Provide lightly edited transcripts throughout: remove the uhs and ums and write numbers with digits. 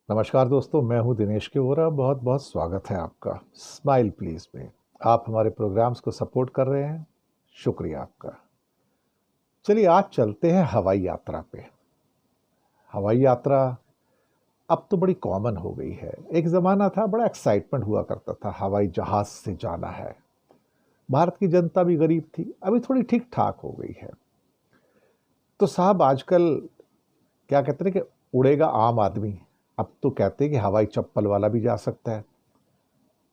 नमस्कार दोस्तों, मैं हूं दिनेश के वोरा। बहुत बहुत स्वागत है आपका स्माइल प्लीज में। आप हमारे प्रोग्राम्स को सपोर्ट कर रहे हैं, शुक्रिया आपका। चलिए आज चलते हैं हवाई यात्रा पे। हवाई यात्रा अब तो बड़ी कॉमन हो गई है। एक ज़माना था, बड़ा एक्साइटमेंट हुआ करता था, हवाई जहाज़ से जाना है। भारत की जनता भी गरीब थी, अभी थोड़ी ठीक ठाक हो गई है। तो साहब आजकल क्या कहते हैं कि उड़ेगा आम आदमी। अब तो कहते हैं कि हवाई चप्पल वाला भी जा सकता है।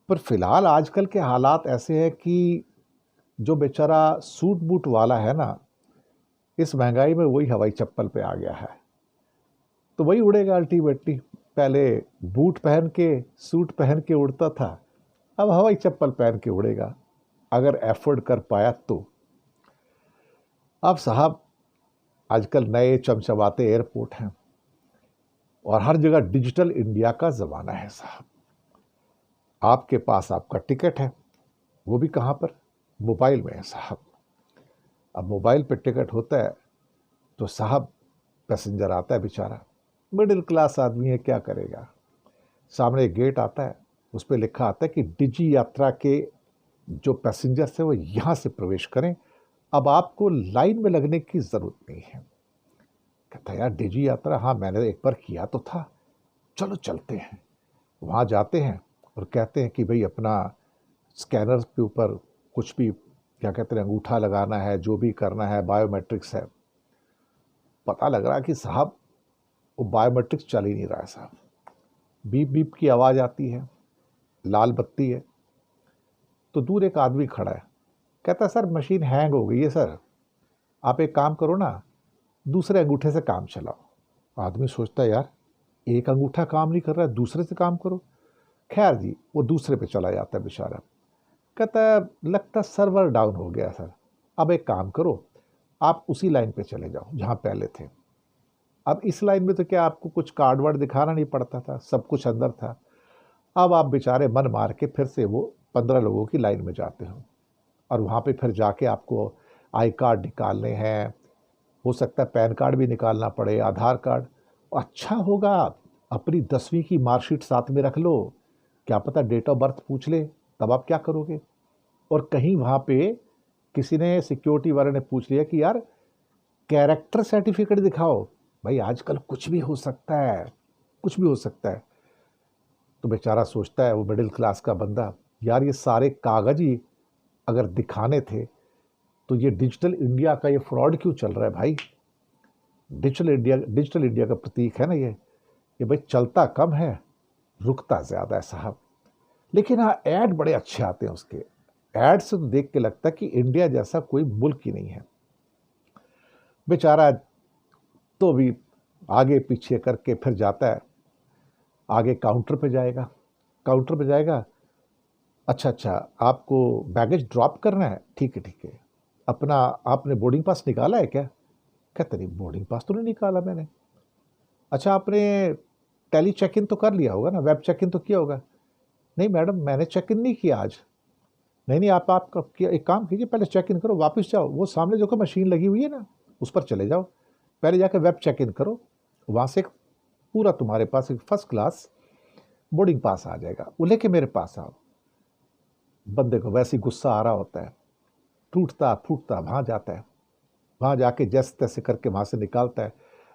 पर फिलहाल आजकल के हालात ऐसे हैं कि जो बेचारा सूट बूट वाला है ना, इस महंगाई में वही हवाई चप्पल पे आ गया है। तो वही उड़ेगा अल्टीमेटली। पहले बूट पहन के सूट पहन के उड़ता था, अब हवाई चप्पल पहन के उड़ेगा, अगर एफोर्ड कर पाया तो। अब साहब आजकल नए चमचमाते एयरपोर्ट हैं और हर जगह डिजिटल इंडिया का ज़माना है साहब। आपके पास आपका टिकट है, वो भी कहाँ पर? मोबाइल में है साहब। अब मोबाइल पे टिकट होता है तो साहब पैसेंजर आता है बेचारा, मिडिल क्लास आदमी है, क्या करेगा। सामने एक गेट आता है, उस पर लिखा आता है कि डिजी यात्रा के जो पैसेंजर्स हैं वो यहाँ से प्रवेश करें, अब आपको लाइन में लगने की ज़रूरत नहीं है। कहता है यार डिजी यात्रा, हाँ मैंने एक बार किया तो था, चलो चलते हैं। वहाँ जाते हैं और कहते हैं कि भाई अपना स्कैनर के ऊपर कुछ भी क्या कहते हैं अंगूठा लगाना है, जो भी करना है, बायोमेट्रिक्स है। पता लग रहा है कि साहब वो बायोमेट्रिक्स चल ही नहीं रहा है साहब। बीप बीप की आवाज़ आती है, लाल बत्ती है। तो दूर एक आदमी खड़ा है, कहता है सर मशीन हैंग हो गई है सर, आप एक काम करो ना, दूसरे अंगूठे से काम चलाओ। आदमी सोचता है यार एक अंगूठा काम नहीं कर रहा है, दूसरे से काम करो। खैर जी वो दूसरे पे चला जाता है बेचारा। कहता है लगता सर्वर डाउन हो गया सर, अब एक काम करो, आप उसी लाइन पे चले जाओ जहाँ पहले थे। अब इस लाइन में तो क्या आपको कुछ कार्ड वर्ड दिखाना नहीं पड़ता था, सब कुछ अंदर था। अब आप बेचारे मन मार के फिर से वो 15 लोगों की लाइन में जाते हो और वहाँ पे फिर जाके आपको आई कार्ड निकालने हैं, हो सकता है पैन कार्ड भी निकालना पड़े, आधार कार्ड। अच्छा होगा अपनी 10वीं की मार्कशीट साथ में रख लो, क्या पता डेट ऑफ बर्थ पूछ ले, तब आप क्या करोगे। और कहीं वहाँ पे किसी ने सिक्योरिटी वाले ने पूछ लिया कि यार कैरेक्टर सर्टिफिकेट दिखाओ, भाई आजकल कुछ भी हो सकता है, कुछ भी हो सकता है। तो बेचारा सोचता है वो मिडिल क्लास का बंदा, यार ये सारे कागज ही अगर दिखाने थे तो ये डिजिटल इंडिया का ये फ्रॉड क्यों चल रहा है भाई। डिजिटल इंडिया का प्रतीक है ना ये भाई चलता कम है, रुकता ज़्यादा है साहब। लेकिन हाँ ऐड बड़े अच्छे आते हैं उसके। ऐड से तो देख के लगता है कि इंडिया जैसा कोई मुल्क ही नहीं है। बेचारा तो भी आगे पीछे करके फिर जाता है, आगे काउंटर पे जाएगा। काउंटर पे जाएगा, अच्छा अच्छा आपको बैगेज ड्रॉप करना है, ठीक है ठीक है। अपना आपने बोर्डिंग पास निकाला है क्या? कहते नहीं बोर्डिंग पास तो नहीं निकाला मैंने। अच्छा आपने टेली चेक इन तो कर लिया होगा ना, वेब चेक इन तो किया होगा। नहीं मैडम मैंने चेक इन नहीं किया आज। नहीं नहीं एक काम कीजिए, पहले चेक इन करो, वापस जाओ, वो सामने जो मशीन लगी हुई है ना उस पर चले जाओ, पहले जाकर वेब चेक इन करो, वहाँ से एक पूरा तुम्हारे पास एक फर्स्ट क्लास बोर्डिंग पास आ जाएगा, वो लेके मेरे पास आओ। बंदे को वैसे ही गुस्सा आ रहा होता है, टूटता फूटता वहाँ जाता है। वहाँ जाके जैसे तैसे करके वहाँ से निकालता है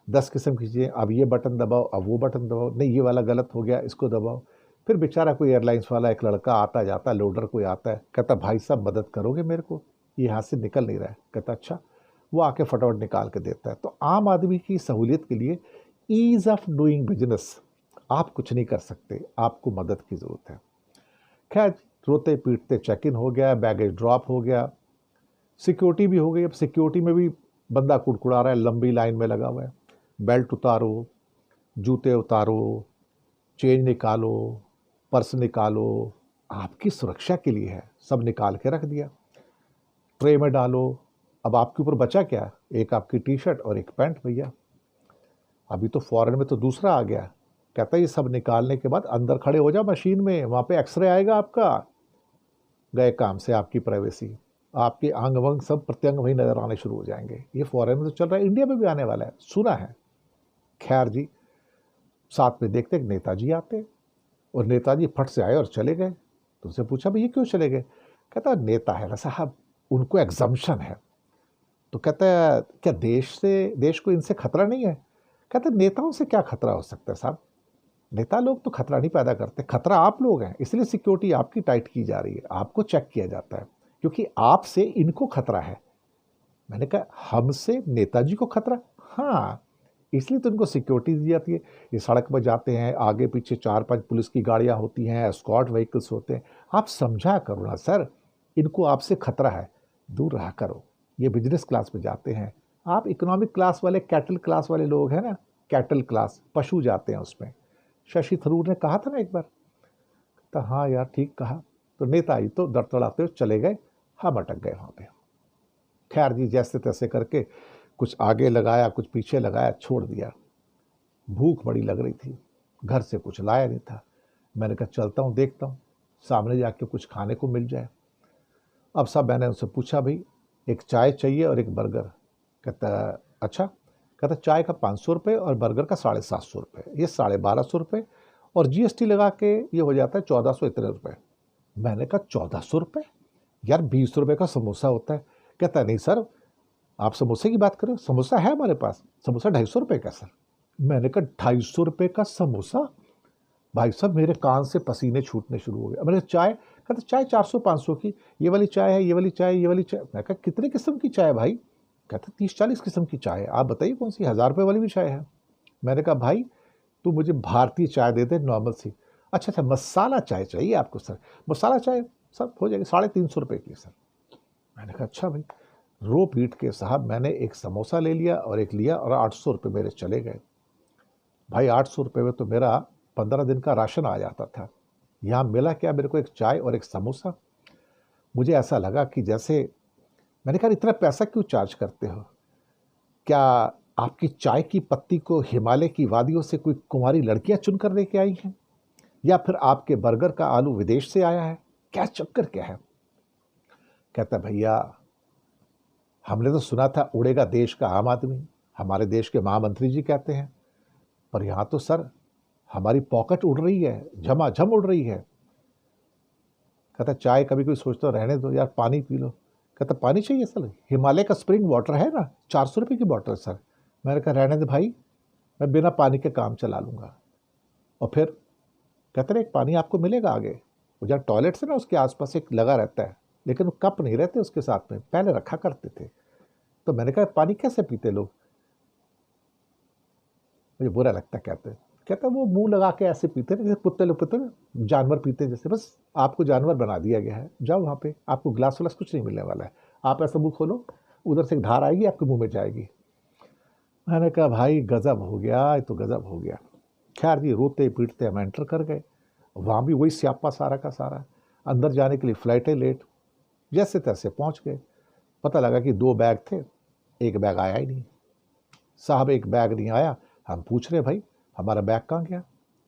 10 किस्म की चीज़ें, अब ये बटन दबाओ, अब वो बटन दबाओ, नहीं ये वाला गलत हो गया, इसको दबाओ। फिर बेचारा कोई एयरलाइंस वाला एक लड़का आता जाता, लोडर कोई आता है, कहता भाई साहब मदद करोगे मेरे को, ये यहाँ से निकल नहीं रहा है। कहता अच्छा, वो आके फटाफट निकाल के देता है। तो आम आदमी की सहूलियत के लिए ईज ऑफ डूइंग बिजनेस, आप कुछ नहीं कर सकते, आपको मदद की ज़रूरत है। खैर रोते पीटते चेक इन हो गया, बैगेज ड्रॉप हो गया, सिक्योरिटी भी हो गई। अब सिक्योरिटी में भी बंदा कुड़कुड़ा रहा है, लंबी लाइन में लगा हुआ है। बेल्ट उतारो, जूते उतारो, चेंज निकालो, पर्स निकालो, आपकी सुरक्षा के लिए है, सब निकाल के रख दिया, ट्रे में डालो। अब आपके ऊपर बचा क्या, एक आपकी टी शर्ट और एक पैंट भैया। अभी तो फॉरेन में तो दूसरा आ गया, कहता है ये सब निकालने के बाद अंदर खड़े हो जाओ मशीन में, वहाँ पे एक्सरे आएगा आपका, गए काम से आपकी प्राइवेसी, आपके अंग वंग सब प्रत्यंग वही नजर आने शुरू हो जाएंगे। ये फॉरेन में तो चल रहा है, इंडिया में भी आने वाला है, सुना है। खैर जी साथ में देखते एक नेताजी आते और नेताजी फट से आए और चले गए। तो उससे पूछा भाई ये क्यों चले गए? कहता नेता है ना साहब, उनको एग्जम्पशन है। तो कहता है क्या देश को इनसे खतरा नहीं है? कहते नेताओं से क्या खतरा हो सकता है साहब, नेता लोग तो खतरा नहीं पैदा करते, खतरा आप लोग हैं, इसलिए सिक्योरिटी आपकी टाइट की जा रही है, आपको चेक किया जाता है क्योंकि आपसे इनको खतरा है। मैंने कहा हमसे नेताजी को खतरा? हाँ, इसलिए तो इनको सिक्योरिटी दी जाती है। ये सड़क पर जाते हैं, आगे पीछे 4-5 पुलिस की गाड़ियां होती हैं, एस्कॉर्ट व्हीकल्स होते हैं। आप समझा करो ना सर, इनको आपसे खतरा है, दूर रहा करो। ये बिजनेस क्लास में जाते हैं, आप इकोनॉमिक क्लास वाले, कैटल क्लास वाले लोग हैं ना, कैटल क्लास, पशु जाते हैं उसमें। शशि थरूर ने कहा था ना एक बार। तो हाँ यार ठीक कहा। तो नेताजी तो दड़दड़ाते हुए चले गए, हम अटक गए वहाँ पे। खैर जी, जैसे तैसे करके कुछ आगे लगाया, कुछ पीछे लगाया, छोड़ दिया। भूख बड़ी लग रही थी, घर से कुछ लाया नहीं था। मैंने कहा चलता हूँ, देखता हूँ सामने जाके कुछ खाने को मिल जाए। अब सब मैंने उनसे पूछा भाई एक चाय चाहिए और एक बर्गर। कहता अच्छा। कहता चाय का 500 रुपये और बर्गर का 750 रुपये, ये 1250 रुपये और जीएसटी लगा के ये हो जाता है 1400 इतने रुपये। मैंने कहा 1400 रुपये यार, 20 रुपये का समोसा होता है। कहता नहीं सर, आप समोसे की बात करें, समोसा है हमारे पास, समोसा 250 रुपये का सर। मैंने कहा 250 रुपये का समोसा? भाई साहब मेरे कान से पसीने छूटने शुरू हो गए। मैंने चाय? कहते चाय 400-500 की, ये वाली चाय है, ये वाली चाय, ये वाली चाय। मैं कहा कितने किस्म की चाय है भाई? कहते 30-40 किस्म की चाय है, आप बताइए कौन सी, 1000 रुपये वाली भी चाय है। मैंने कहा भाई तू मुझे भारतीय चाय दे दे, नॉर्मल सी। अच्छा अच्छा, मसाला चाय चाहिए आपको सर? मसाला चाय सर हो जाएगी 350 रुपये की सर। मैंने कहा अच्छा भाई। रो पीट के साहब मैंने एक समोसा ले लिया और एक लिया और 800 रुपये मेरे चले गए। भाई 800 रुपये में तो मेरा 15 दिन का राशन आ जाता था। यहाँ मिला क्या मेरे को, एक चाय और एक समोसा। मुझे ऐसा लगा कि जैसे, मैंने कहा इतना पैसा क्यों चार्ज करते हो? क्या आपकी चाय की पत्ती को हिमालय की वादियों से कोई कुंवारी लड़कियां चुन कर लेके आई हैं, या फिर आपके बर्गर का आलू विदेश से आया है? क्या चक्कर क्या है? कहता भैया हमने तो सुना था उड़ेगा देश का आम आदमी, हमारे देश के महामंत्री जी कहते हैं, पर यहाँ तो सर हमारी पॉकेट उड़ रही है, झमाझम उड़ रही है। कहता चाय कभी कोई सोचता रहने दो यार, पानी पी लो। कहता पानी चाहिए सर? हिमालय का स्प्रिंग वाटर है ना, 400 रुपये की बॉटल सर। मैंने कहा रहने दे भाई, मैं बिना पानी के काम चला लूँगा। और फिर कहते रहे एक पानी आपको मिलेगा आगे, वो जहाँ टॉयलेट्स है ना उसके आसपास एक लगा रहता है, लेकिन वो कप नहीं रहते उसके साथ में, पहले रखा करते थे। तो मैंने कहा पानी कैसे पीते लोग? मुझे बुरा लगता कहते वो मुंह लगा के ऐसे पीते ना, जैसे कुत्ते लोग पीते ना, जानवर पीते जैसे। बस आपको जानवर बना दिया गया है, जाओ वहाँ पे, आपको ग्लास व्लास कुछ नहीं मिलने वाला है। आप ऐसा मुंह खोलो, उधर से एक धार आएगी आपके मुंह में जाएगी। मैंने कहा भाई गजब हो गया, ये तो गजब हो गया। खैर जी, रोते पीटते हम एंटर कर गए। वहाँ भी वही स्यापा सारा का सारा, अंदर जाने के लिए फ़्लाइटें लेट। जैसे तैसे पहुँच गए। पता लगा कि 2 बैग थे, एक बैग आया ही नहीं। साहब एक बैग नहीं आया। हम पूछ रहे भाई हमारा बैग कहाँ गया?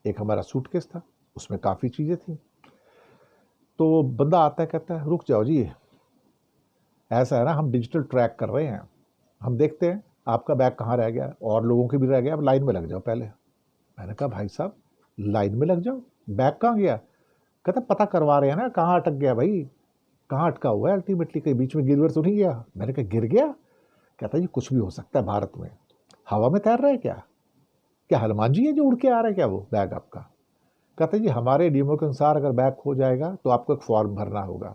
एक हमारा सूटकेस था, उसमें काफ़ी चीज़ें थी। तो बंदा आता है, कहता है रुक जाओ जी, ऐसा है ना हम डिजिटल ट्रैक कर रहे हैं, हम देखते हैं आपका बैग कहाँ रह गया, और लोगों के भी रह गया, अब लाइन में लग जाओ पहले। मैंने कहा भाई साहब लाइन में लग जाओ, बैग कहाँ गया? कहता पता करवा रहे हैं ना कहाँ अटक गया भाई, कहाँ अटका हुआ है अल्टीमेटली, कहीं बीच में गिर तो नहीं गया? मैंने कहा गिर गया? कहता जी कुछ भी हो सकता है भारत में, हवा में तैर रहा है क्या? क्या हनुमान जी है जो उड़ के आ रहा है क्या वो बैग आपका? कहता जी हमारे नियमों के अनुसार अगर बैग खो जाएगा तो आपको एक फॉर्म भरना होगा।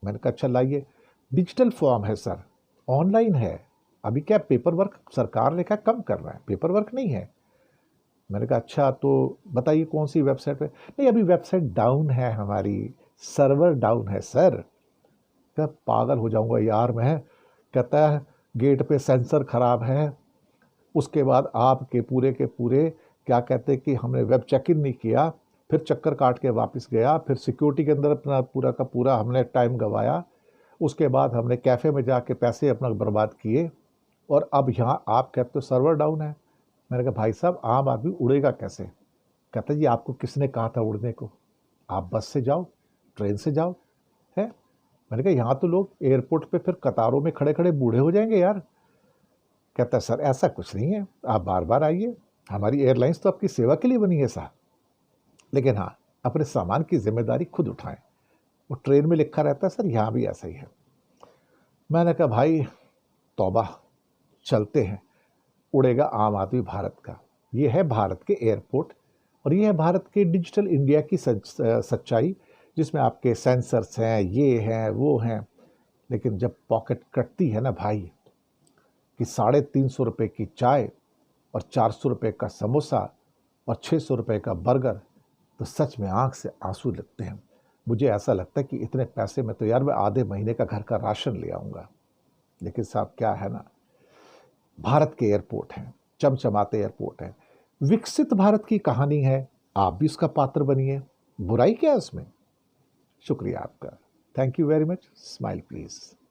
मैंने कहा अच्छा लाइए। डिजिटल फॉर्म है सर, ऑनलाइन है। अभी क्या पेपर वर्क सरकार ने क्या कम कर रहा है, पेपर वर्क नहीं है। मैंने कहा अच्छा तो बताइए कौन सी वेबसाइट पे? नहीं अभी वेबसाइट डाउन है हमारी, सर्वर डाउन है सर। क्या पागल हो जाऊंगा यार मैं। कहता है गेट पे सेंसर खराब है, उसके बाद आपके पूरे के पूरे क्या कहते कि हमने वेब चेक इन नहीं किया, फिर चक्कर काट के वापस गया, फिर सिक्योरिटी के अंदर अपना पूरा का पूरा हमने टाइम गंवाया, उसके बाद हमने कैफ़े में जाके पैसे अपना बर्बाद किए, और अब यहाँ आप कहते हो सर्वर डाउन है। मैंने कहा भाई साहब आम आदमी उड़ेगा कैसे? कहता जी आपको किसने कहा था उड़ने को? आप बस से जाओ, ट्रेन से जाओ है। मैंने कहा यहाँ तो लोग एयरपोर्ट पे फिर कतारों में खड़े खड़े बूढ़े हो जाएंगे यार। कहता सर ऐसा कुछ नहीं है, आप बार बार आइए, हमारी एयरलाइंस तो आपकी सेवा के लिए बनी है साहब, लेकिन हाँ, अपने सामान की जिम्मेदारी खुद उठाएं। वो ट्रेन में लिखा रहता है सर, यहाँ भी ऐसा ही है। मैंने कहा भाई तौबा, चलते हैं, उड़ेगा आम आदमी भारत का। ये है भारत के एयरपोर्ट और ये है भारत के डिजिटल इंडिया की सच्चाई, जिसमें आपके सेंसर्स हैं, ये हैं, वो हैं। लेकिन जब पॉकेट कटती है ना भाई, कि 350 रुपये की चाय और 400 रुपये का समोसा और 600 रुपये का बर्गर, तो सच में आंख से आंसू लगते हैं। मुझे ऐसा लगता है कि इतने पैसे में तो यार मैं आधे महीने का घर का राशन ले आऊँगा। लेकिन साहब क्या है ना, भारत के एयरपोर्ट हैं, चमचमाते एयरपोर्ट हैं, विकसित भारत की कहानी है। आप भी उसका पात्र बनिए, बुराई क्या है उसमें। शुक्रिया आपका। Thank you very much. Smile please.